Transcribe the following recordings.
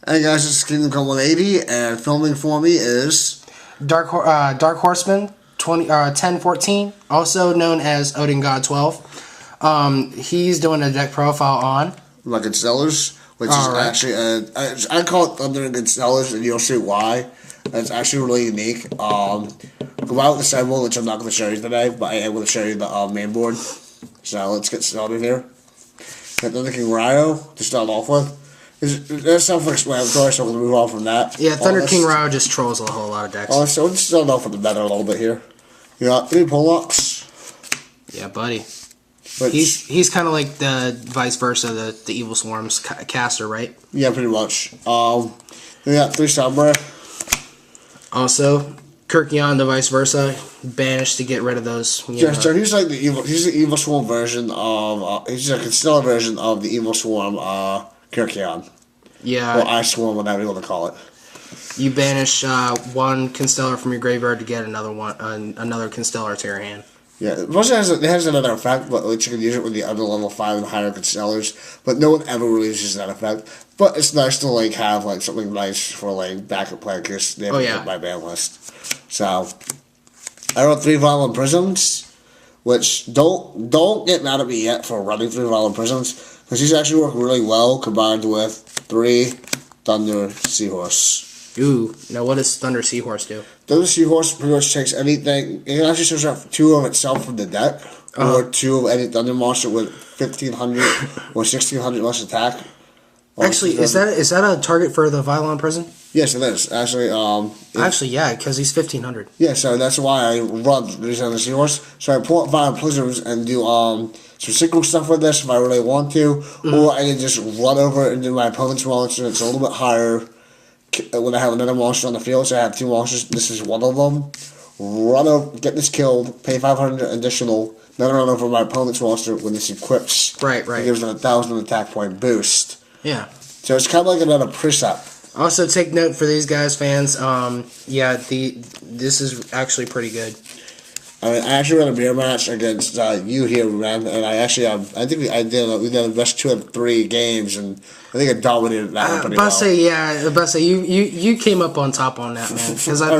Hey guys, this is Kingdomcome180, and filming for me is Dark Horseman 1014, also known as Odingod12. He's doing a deck profile on my constellars, which is actually I call it Thunder and Constellars, and you'll see why. It's actually really unique. Go out with the symbol, which I'm not going to show you today, but I am going to show you the main board. So let's get started here. Got Thunder King Ryo to start off with. That's self-explanatory, so we're going to move on from that. Yeah, Thunder King Ryo just trolls a whole lot of decks. So let's start off with the meta a little bit here. You got 3 pull-ups. Yeah, buddy. He's kind of like the vice versa, the Evil Swarm's caster, right? Yeah, pretty much. We got 3 Sombra. Also, Kirkion, the vice versa, banished to get rid of those. Yeah, so he's like the Evil Swarm version of he's a Constellar version of the Evil Swarm Kirkion. Yeah. Or Ice Swarm, whatever you want to call it. You banish one Constellar from your graveyard to get another Constellar to your hand. Yeah, it has another effect, but you can use it with the other level 5 and higher Constellars. But no one ever really uses that effect. But it's nice to have something nice for backup plan because they have to hit my ban list. So I wrote 3 Violent Prisms, which don't get mad at me yet for running 3 Violent Prisms, because these actually work really well combined with 3 Thunder Seahorse. Ooh, now what does Thunder Seahorse do? Thunder Seahorse pretty much takes anything. It actually shows up 2 of itself from the deck, or 2 of any Thunder monster with 1,500 or 1,600 less attack. Actually, is that a target for the Violent Prison? Yes, it is. Actually, yeah, because he's 1,500. Yeah, so that's why I run these Thunder Seahorse. So I pull up Violent Prisms and do some synchro stuff with this if I really want to, or I can just run over it into my opponent's monster. It's a little bit higher. When I have another monster on the field, so I have 2 monsters, this is one of them. Run over, get this killed, pay 500 additional, then run over my opponent's monster when this equips. Right. It gives it a 1,000 attack point boost. Yeah. So it's kind of like another precept. Also, take note for these guys, fans. This is actually pretty good. I actually ran a beer match against you here, man, and I think we did the best 2 of 3 games, and I think I dominated that one pretty well. You came up on top on that, man, because I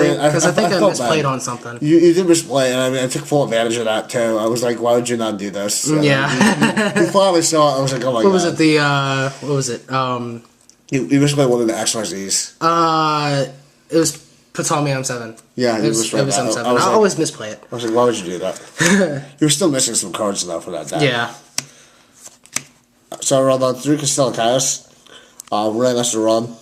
think I misplayed on something. You did misplay, and I took full advantage of that too. I was like, why would you not do this? So, yeah. You finally saw it. I was like, oh my god. What was it? You misplayed one of the XYZs. It was Ptolemy M7. Yeah, it was M7. I always misplay it. I was like, why would you do that? You were still missing some cards though for that deck. Yeah. So I run on 3 Constellar Chaos. Really nice to run.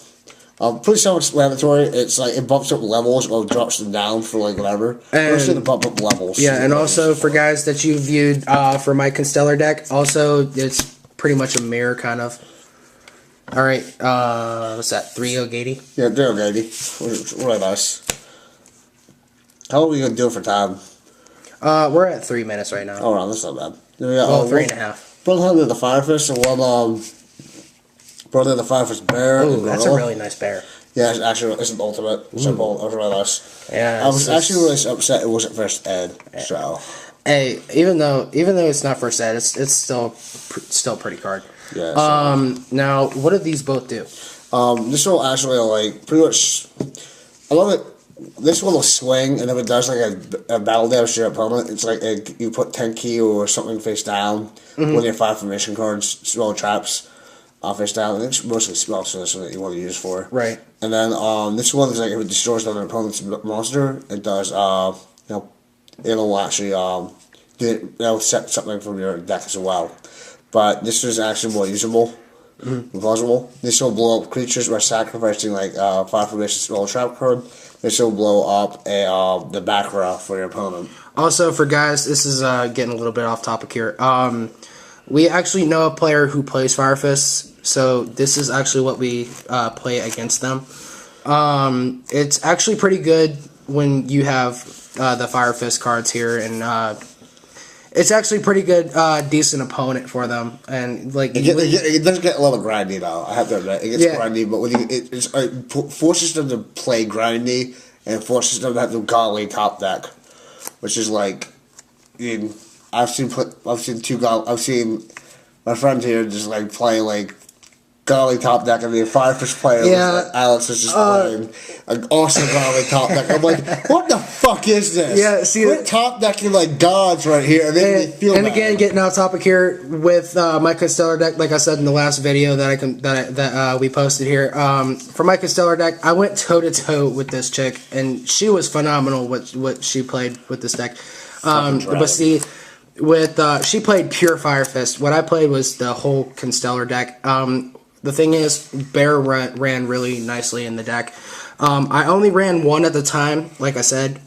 Pretty self-explanatory. It's like it bumps up levels or drops them down for whatever. Mostly to bump up levels. Yeah, and also for guys that you viewed for my Constellar deck, also it's pretty much a mirror kind of. Alright, what's that, 3-0-80? Yeah, 3-0-80. Really nice. How are we going to do it for time? We're at 3 minutes right now. Oh, wow, that's not bad. Well, 3.5. One hand of the Firefish and one, brother of the Firefish Bear. Ooh, that's a really nice bear. Yeah, it's an ultimate. Simple. It was really nice. Yeah, I was actually really upset it wasn't first ed, so. Hey, even though it's not first ed, it's still pretty card. Yeah. Now, what do these both do? This will actually pretty much. I love it. This one will swing, and if it does a battle damage to your opponent, it's like you put 10 key or something face down. One of your 5 formation cards, spell traps, face down. And it's mostly spell, so that's what you want to use for. Right. And then this one is if it destroys another opponent's monster, it does. It'll actually it'll set something from your deck as well. But this is actually more usable, plausible. This will blow up creatures by sacrificing 5 formation spell trap card. This will blow up the back row for your opponent. Also, for guys, this is getting a little bit off topic here. We actually know a player who plays Firefist, so this is actually what we play against them. It's actually pretty good when you have the Firefist cards here, and it's actually pretty good, decent opponent for them. And it does get a little grindy though. I have to admit, it gets grindy, but when it forces them to play grindy and forces them to have the godly top deck, which is I've seen my friend here just play godly top deck, and the Firefish player was Alex was just playing an awesome godly top deck. I'm like, what the fuck is this? Yeah, see, we're top decking like gods right here, and again, getting off topic here with my constellar deck, like I said in the last video that we posted here. For my constellar deck, I went toe to toe with this chick, and she was phenomenal. What she played with this deck, but see. She played pure Fire Fist. What I played was the whole Constellar deck. The thing is, Bear ran really nicely in the deck. I only ran one at the time, like I said.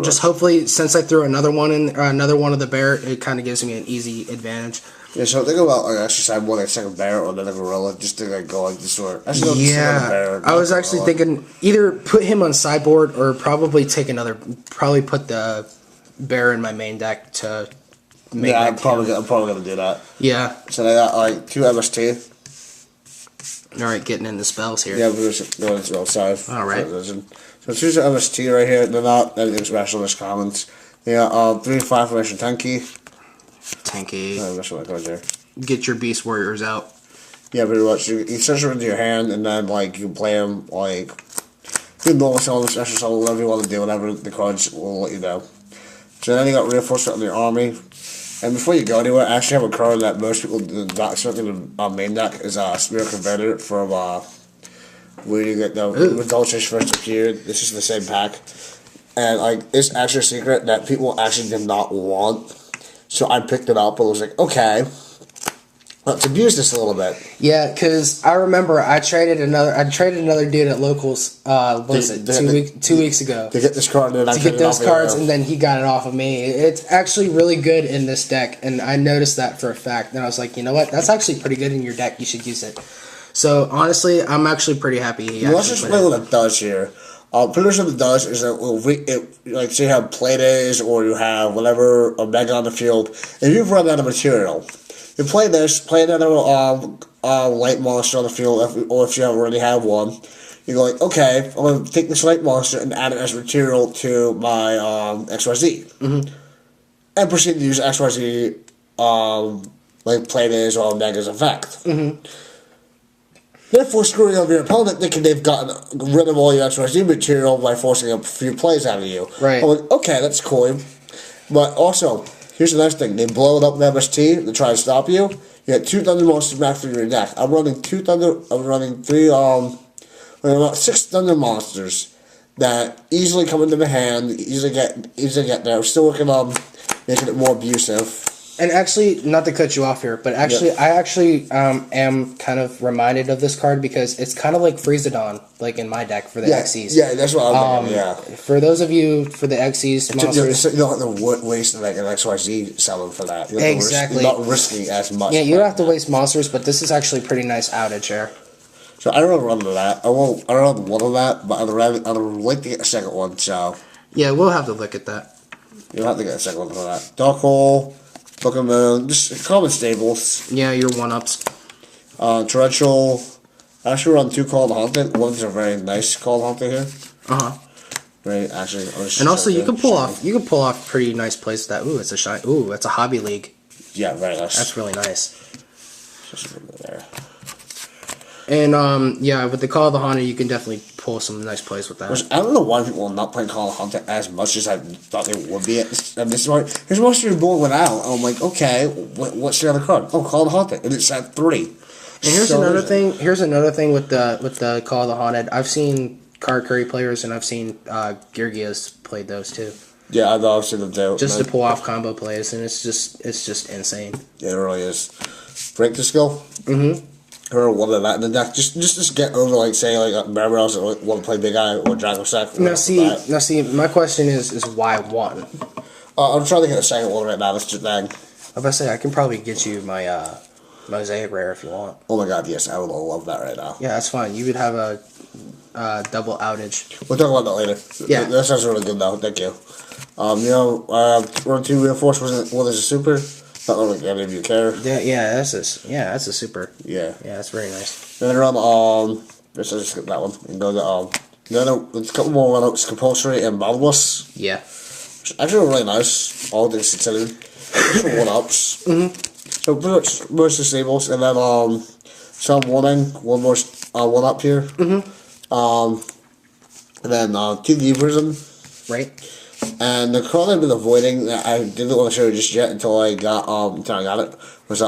Just hopefully, since I threw another one of the Bear, it kind of gives me an easy advantage. Yeah, so think about exercise one like second Bear or then a Gorilla, just to like go like this sort. I was actually thinking either put him on sideboard or probably put the Bear in my main deck to make I'm probably gonna do that. Yeah. So I got like 2 MST. Alright, getting into spells here. Yeah, we're just going into spell side. Alright. So choose an MST right here. They're not anything special, just commons. Yeah, 3-5 formation tanky. That's what I call there. Get your Beast Warriors out. Yeah, pretty much. You search them into your hand, and then like you play them like you normal summon, special summon, whatever you want to do, whatever the cards will let you know. So then you got reinforcement on your army. And before you go anywhere, I actually have a card that most people do not certainly on main deck is a Spirit Converter from where you get the Indulgence first appeared. This is the same pack. And like it's actually a secret that people actually did not want. So I picked it up and was like, okay, let's abuse this a little bit. Yeah, because I remember I traded another dude at locals. What was it? 2 weeks ago to get this card and then to get those cards, and then he got it off of me. It's actually really good in this deck, and I noticed that for a fact. And I was like, you know what? That's actually pretty good in your deck. You should use it. So honestly, I'm actually pretty happy. Let's just play what it does here. Pretty much what it does is that like say you have play days or you have whatever Omega on the field, if you've run out of material. You play this, play another light monster on the field, or if you already have one, you go like, okay, I'm going to take this light monster and add it as material to my XYZ. Mm-hmm. And proceed to use XYZ like play days or Omega's effect. Mm-hmm. Therefore, screwing over your opponent, thinking they've gotten rid of all your XYZ material by forcing a few plays out of you. Right. I'm like, okay, that's cool. But also, here's the next thing. They blow it up in MST to try to stop you. You get 2 Thunder monsters back from your deck. I'm running 6 Thunder monsters that easily come into the hand, easily get there. I'm still working on making it more abusive. And actually, not to cut you off here, but actually, I actually am kind of reminded of this card because it's kind of like Freezadon, like in my deck for the Xyz. Yeah, that's what I'm thinking, yeah. For those of you, for the Xyz monsters... You don't have to waste like an XYZ summon for that. Exactly. You're not risking as much. Yeah, you don't have to waste monsters, but this is actually pretty nice outage here. So I don't run to that. I don't run one of that, but I'd like to get a second one, so... Yeah, we'll have to look at that. You'll have to get a second one for that. Dark Hole... Pokemon, just common staples. Yeah, your one-ups. Torrential. I actually run 2 Call the Haunted. One's a very nice Call the Haunted here. Right, actually. And also, you can pull off pretty nice plays with that. Ooh, it's a shine. Ooh, it's a Hobby League. Yeah, very nice. That's really nice. Just there. And yeah, with the Call of the Haunted, you can definitely pull some nice plays with that. I don't know why people are not playing Call of the Haunted as much as I thought they would be at this point. Here's most of your board without. I'm like, okay, what's the other card? Oh, Call of the Haunted, and it's at 3. And here's another thing. Here's another thing with the Call of the Haunted. I've seen card curry players, and I've seen Girgias played those too. Yeah, I've seen them too. Just to pull off combo plays, and it's just insane. Yeah, it really is. Break the skill. Mm-hmm. Or one of that in the deck, just get over like say like remember else want to play Big Eye or Dragon Sack. Now see, my question is why 1? I'm trying to get a second one right now. That's just dang. I was about to say I can probably get you my Mosaic Rare if you want. Oh my god, yes, I would love that right now. Yeah, that's fine. You would have a double outage. We'll talk about that later. Yeah, that sounds really good though. Thank you. Run 2 reinforcements. One is a super. Not like any of you care. Yeah, that's a super. Yeah, that's very nice. Then run let's just skip that one and go to there's a couple more run-ups, compulsory and boundless. Yeah, actually really nice. All things considered, 1-ups. So pretty much most disables, and then So I'm wanting one more one up here. And then 2 deep prison. Right. And the card I've been avoiding that I didn't want to show you just yet until I got it was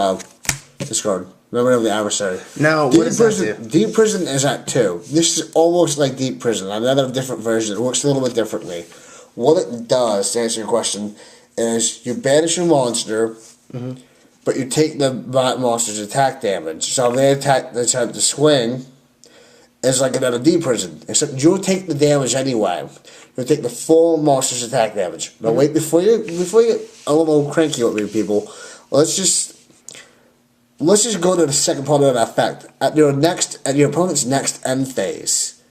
this card. Memory of the Adversary. No, what does that do? Deep Prison is at 2. This is almost like Deep Prison. Another different version. It works a little bit differently. What it does, to answer your question, is you banish your monster, but you take the monster's attack damage. So if they attempt to swing, it's like another Deep Prison. Except you'll take the damage anyway. You'll take the full monster's attack damage. Now wait, before you get a little cranky with me, people, let's just go to the second part of that effect. At your opponent's next end phase,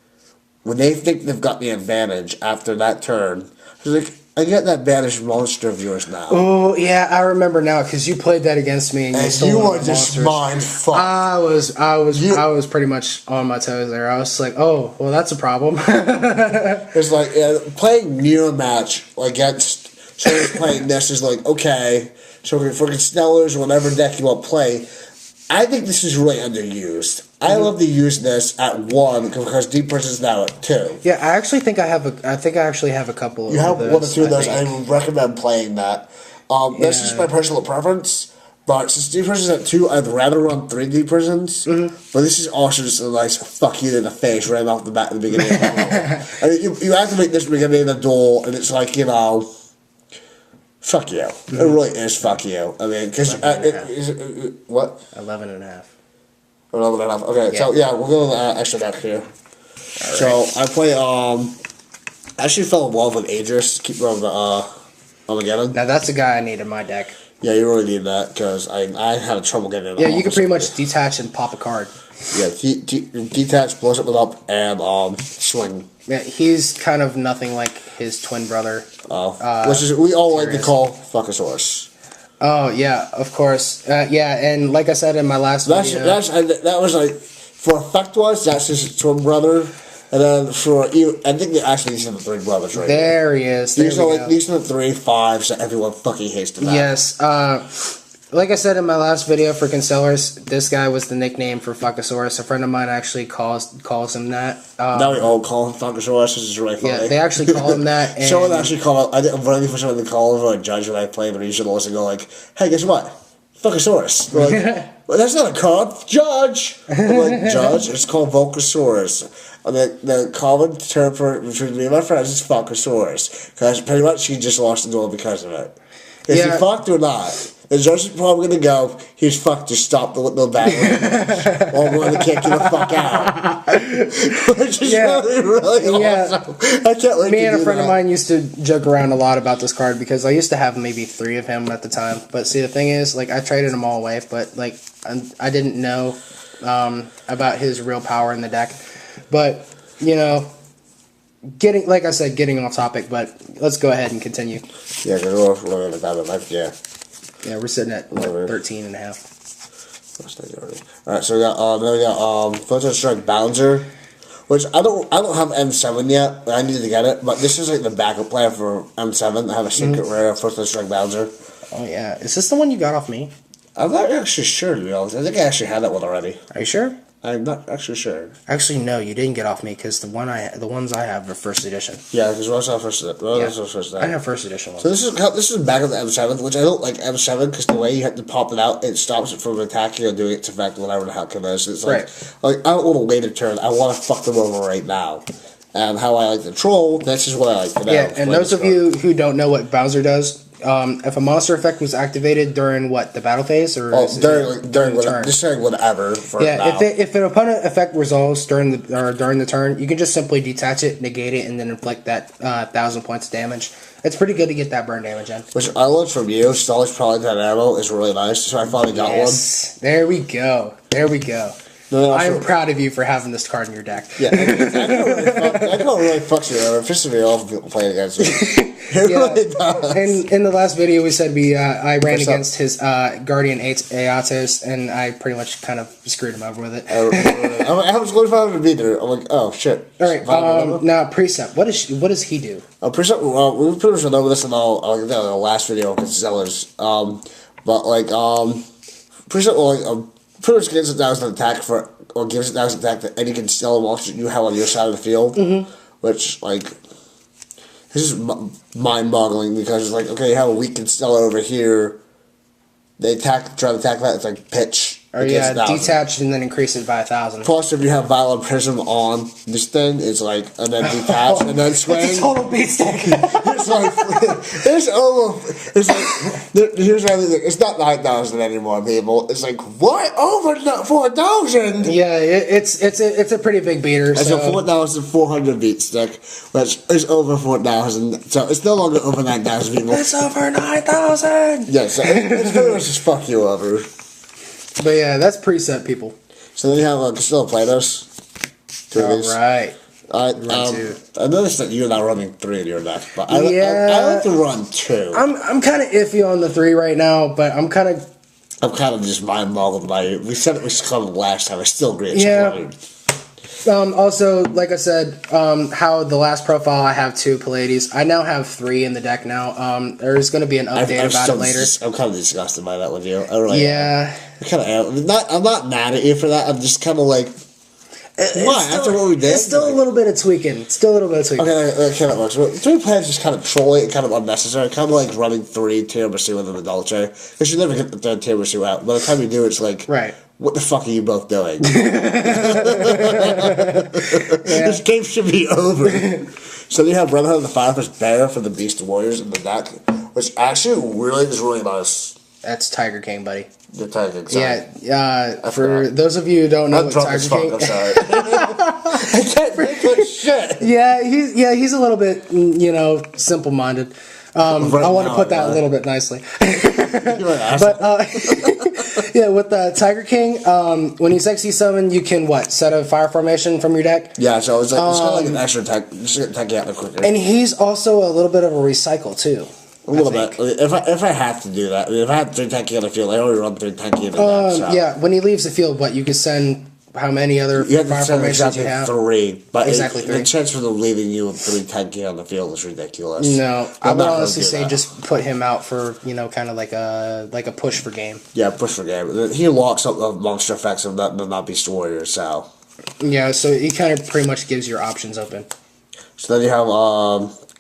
when they think they've got the advantage after that turn, it's like, I get that banished monster of yours now. Oh yeah, I remember now because you played that against me, and you were just mind fucked. I was pretty much on my toes there. I was like, oh well, that's a problem. It's like playing mirror match against someone playing this is like, okay. So for constellars or whatever deck you want to play, I think this is really underused. I love to use this at 1 because Deep Prison is now at 2. Yeah, I actually think I have a couple. You have 1 or 2 of those. I would recommend playing that. This is my personal preference, but since Deep Prison is at 2, I'd rather run 3 Deep Prisons. But this is also just a nice fuck you in the face right off the bat at the beginning of the duel. I mean, you activate this beginning of the duel, and it's like, fuck you. It really is fuck you. I mean, because what? 11 and a half. 11 and a half. Okay, yeah. So yeah, we'll go with extra deck here. Right. So I play. I actually fell in love with Aegis, keeper of the Armageddon. Now that's the guy I need in my deck. Yeah, you really need that because I had trouble getting it. Yeah, you can pretty much detach and pop a card. Yeah, detach, blows it up, and swing. Yeah, he's kind of nothing like his twin brother. Which is we all like to call Fuckosaurus. Oh yeah, of course. Yeah, and like I said in my last video, that was like for effect wise, that's his twin brother, and then for you, I think these are the 3 brothers right there. He is. These are the 3 5s that everyone fucking hates to. Yes. Like I said in my last video for Constellars, this guy was the nickname for Fuckosaurus. A friend of mine actually calls him that. Now we all call him Fuckosaurus, which is really funny. Yeah, they actually call him that. And someone actually called him. I'm ready for someone to call him or a judge when I play, but he should also go like, "Hey, guess what? Fuckosaurus." Like, well, that's not a card, Judge. I'm like, Judge, it's called Vulcasaurus. And the common term for between me and my friends is Fuckosaurus, because pretty much he just lost the duel because of it. Is he fucked or not? The judge is probably going to go, he's fucked, just stop the battle. Or we're going to kick you the fuck out. Which is really awesome. I can't wait. Me and a friend of mine used to joke around a lot about this card because I used to have maybe 3 of him at the time. But see, the thing is, like, I traded them all away, but, like, I didn't know about his real power in the deck. But, getting off topic, but let's go ahead and continue. Yeah, because we're going to have a life, yeah. Yeah, we're sitting at 13 and a half. Alright, so we got Photon Strike Bouncer, which I don't have M7 yet, but I need to get it. But this is like the backup plan for M7. I have a secret rare Photon Strike Bouncer. Oh yeah, is this the one you got off me? I'm not actually sure, to be honest. I think I actually had that one already. Are you sure? I'm not actually sure. Actually, no, you didn't get off me because the ones I have are first edition. Yeah, because we also have first edition. I have first edition ones. So this is back of the M7, which I don't like M7 because the way you have to pop it out, it stops it from attacking or doing its effect, whatever the heck it is. It's like I don't want to wait a turn. I want to fuck them over right now. And how I like to troll, this is what I like to do. Yeah, and those of you who don't know what Bowser does, if a monster effect was activated during the battle phase, or during the turn, just saying whatever. If an opponent effect resolves during the turn, you can just simply detach it, negate it, and then inflict that 1,000 points of damage. It's pretty good to get that burn damage in. Which I learned from you. Stallish Probably that ammo is really nice, so I finally got one. There we go. No, I am proud of you for having this card in your deck. Yeah, I don't really fuck you over. It pisses me off people playing against me. It really does. In the last video, we said I ran against his Guardian Aeatos, and I pretty much kind of screwed him over with it. I was going to find him to be there. I'm like, oh shit. All right. Now Precept. What does he do? Precept. Well, we pretty much went over this in the last video of Constellars. But like Precept will pretty much gives 1,000 attack or gives 1,000 attack to any constellar monster you have on your side of the field, which, like, this is mind-boggling because it's like, okay, you have a weak constellar over here, they try to attack that, it's like pitch. Or yeah, detach and then increase it by 1,000. Plus, if you have Violent Prism on this thing, it's like, and then detach and then swing. It's a total beat stick. It's like, here's everything. It's not 9,000 anymore, people. It's like, what? Over 4,000? Yeah, it's a pretty big beater. It's a 4,400 beat stick, which is over 4,000. So it's no longer over 9,000 people. It's over 9,000. Yeah, so it's pretty much just fuck you over. But yeah, that's preset, people. So then you have Castilla Platos. Alright. I noticed that you're not running 3 in your deck, but I like to run 2. I'm kind of iffy on the 3 right now, but I'm kind of just mind-boggled by it. We said it was coming last time. I still agree. Yeah. Also, like I said, how the last profile I have 2 Pallades. I now have 3 in the deck now. There's going to be an update about it later. I'm kind of disgusted by that with you. I really am. I'm not mad at you for that. I'm just kind of like, why? After what we did? It's still a little bit of tweaking. Okay, that works. 3 plans just kind of trolling and kind of unnecessary. Kind of like running 3 tiramisu with an adultery. Because you never get the 3rd tiramisu out. By the time you do, it's like, right. What the fuck are you both doing? This game should be over. So you have Brotherhood of the Firefist Bear for the Beast Warriors in the deck, which actually is really nice. That's Tiger King, buddy. The Tiger King. Yeah, for those of you who don't know what Tiger King... I'm sorry. I can't make that shit. He's a little bit, simple-minded. I want to put that a little bit nicely. But, yeah, with the Tiger King, when he's XC summon, you can, set a fire formation from your deck? Yeah, so it's kind of like an extra attack. Just attack you out quicker. And he's also a little bit of a recycle, too. A little bit. If I have to do that, if I have 3 tanky on the field, I only run 3 tanky in the deck. So. Yeah, when he leaves the field, you can send how many other fire formations you have? 3. But exactly 3. The chance for them leaving you with 3 tanky on the field is ridiculous. No, I would honestly say just put him out for, kind of like a push for game. Yeah, push for game. He locks up the monster effects of not Beast Warrior, so. Yeah, so he kind of pretty much gives your options open. So then you have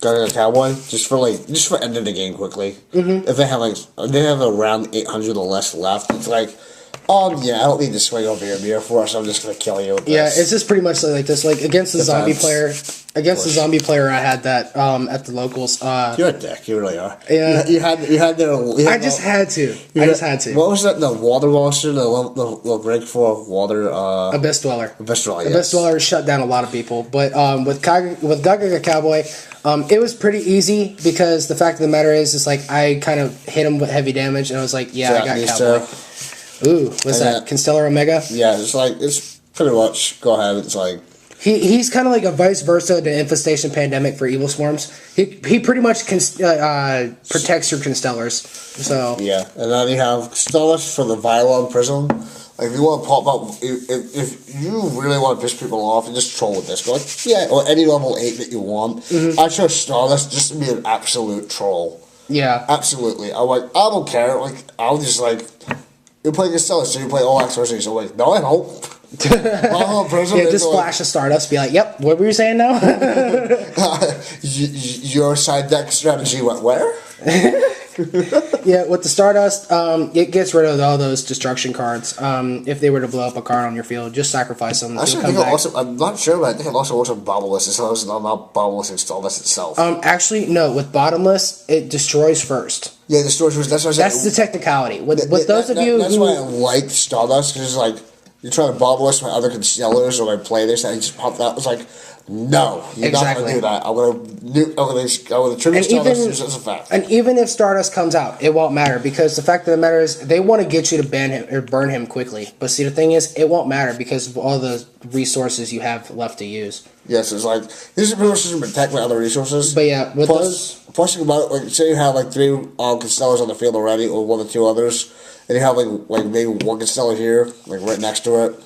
Gunning a Cowboy, just for ending the game quickly. Mm-hmm. If they have around 800 or less left, it's like, I don't need to swing over your mirror force. I'm just gonna kill you with this. Yeah, it's just pretty much like this. Like against the zombie player, I had that at the locals. You're a dick. You really are. Yeah, you had to. I just had to. What was that? The water monster, the rig for water. Abyss Dweller. Abyss Dweller. Yes. Abyss Dweller shut down a lot of people, but with Gaga Cowboy, it was pretty easy because the fact of the matter is like I kind of hit him with heavy damage, and I was like, I got Cowboy. Ooh, what's that? Constellar Omega? Yeah, it's pretty much, go ahead, it's like... He's kind of like a vice versa to Infestation Pandemic for Evil Swarms. He pretty much protects your Constellars, so... Yeah, and then you have Constellars for the Violon Prism. Like, if you want to pop up, if you really want to piss people off, you just troll with this. Go like, or any level 8 that you want. Mm-hmm. I chose Stardust just to be an absolute troll. Yeah. Absolutely. I don't care. Like, I'll just, like... You play Constellars, so you play all accuracy. So like, no, I don't. Just flash a Stardust. Be like, yep. What were you saying now? Your side deck strategy went where? Yeah, with the Stardust, it gets rid of all those destruction cards. If they were to blow up a card on your field, just sacrifice them. I'm not sure, but I think it also works with Bottomless, as long as I'm not Bottomless and Stardust itself. Actually, no. With Bottomless, it destroys first. Yeah, it destroys first. That's what I That's the technicality. With those of you That's why I like Stardust, because it's like, you're trying to Bottomless my other Constellars, or I play this, and I just pop that. It's like, no, you're not going to do that. I'm going to tribute Stardust as a fact. And even if Stardust comes out, it won't matter, because the fact of the matter is, they want to get you to ban him or burn him quickly. But see, the thing is, it won't matter because of all the resources you have left to use. Yes, it's like, these are resources to protect my other resources. But yeah, with plus think about it, like, say you have like 3 Constellars on the field already, or 1 or 2 others, and you have like maybe 1 Constellar here, like right next to it,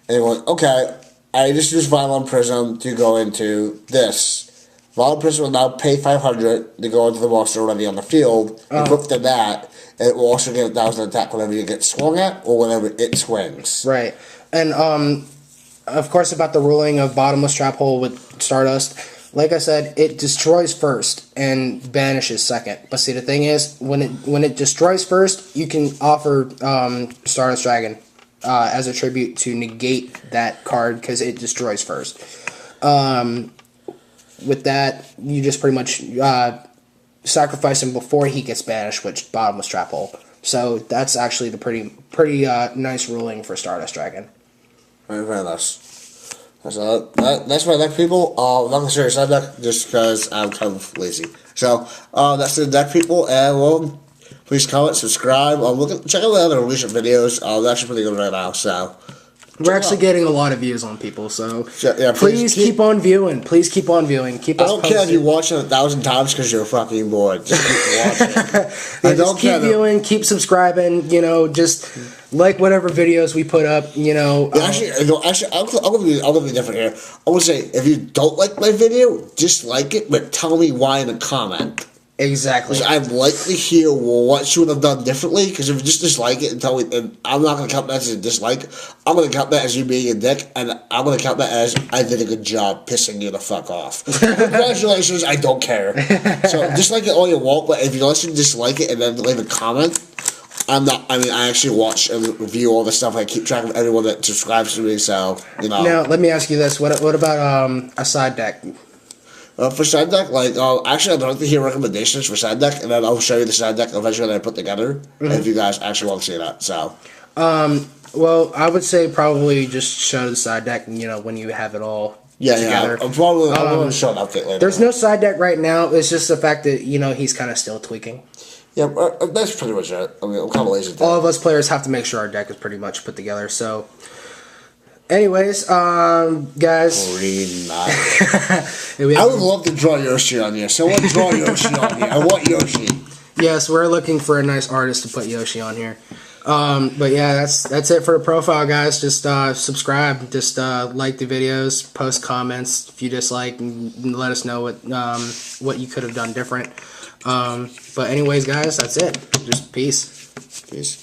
and you're like, okay, I just use Violent Prism to go into this. Volatile person will now pay 500 to go into the monster already on the field, equip to that, and it will also get 1,000 attack whenever you get swung at or whenever it swings. Right. And, of course, about the ruling of Bottomless Trap Hole with Stardust, like I said, it destroys first and banishes second. But see, the thing is, when it destroys first, you can offer Stardust Dragon as a tribute to negate that card because it destroys first. With that, you just pretty much sacrifice him before he gets banished, which Bottomless Trap Hole. So that's actually the pretty nice ruling for Stardust Dragon. Very nice. That's my deck, people. I'm not going to show you side deck just because I'm kind of lazy. So that's the deck, people, and well, please comment, subscribe. Check out the other recent videos. They're actually pretty good right now. So we're actually getting a lot of views on people. So yeah, please keep on viewing. Please keep on viewing. Keep us I don't care if you watch it 1,000 times because you're fucking bored. Just keep watching. Just keep viewing. Keep subscribing. Just like whatever videos we put up. Yeah, actually, I'm gonna be different here. I would say if you don't like my video, dislike it, but tell me why in a comment. Exactly. I'd like to hear what you would have done differently, because if you just dislike it and tell me, and I'm not going to count that as a dislike, I'm going to count that as you being a dick, and I'm going to count that as I did a good job pissing you the fuck off. Congratulations, I don't care. So dislike it all you want, but if you listen, dislike it and then leave a comment. I actually watch and review all the stuff. I keep track of everyone that subscribes to me, so, Now, let me ask you this. What about a side deck? For side deck, actually, I'd like to hear recommendations for side deck, and then I'll show you the side deck eventually that I put together, if you guys actually want to see that. So, well, I would say probably just show the side deck, when you have it all together. Yeah, I'm going to show an update later. There's no side deck right now. It's just the fact that, he's kind of still tweaking. Yeah, that's pretty much it. I'm kind of lazy. All of us players have to make sure our deck is pretty much put together, so... Anyways, guys. Pretty nice. I would love to draw Yoshi on you. Someone draw Yoshi on you. I want Yoshi. Yes, we're looking for a nice artist to put Yoshi on here. But yeah, that's it for the profile, guys. Just subscribe. Just like the videos. Post comments if you dislike, and let us know what you could have done different. But anyways, guys, that's it. Just peace. Peace.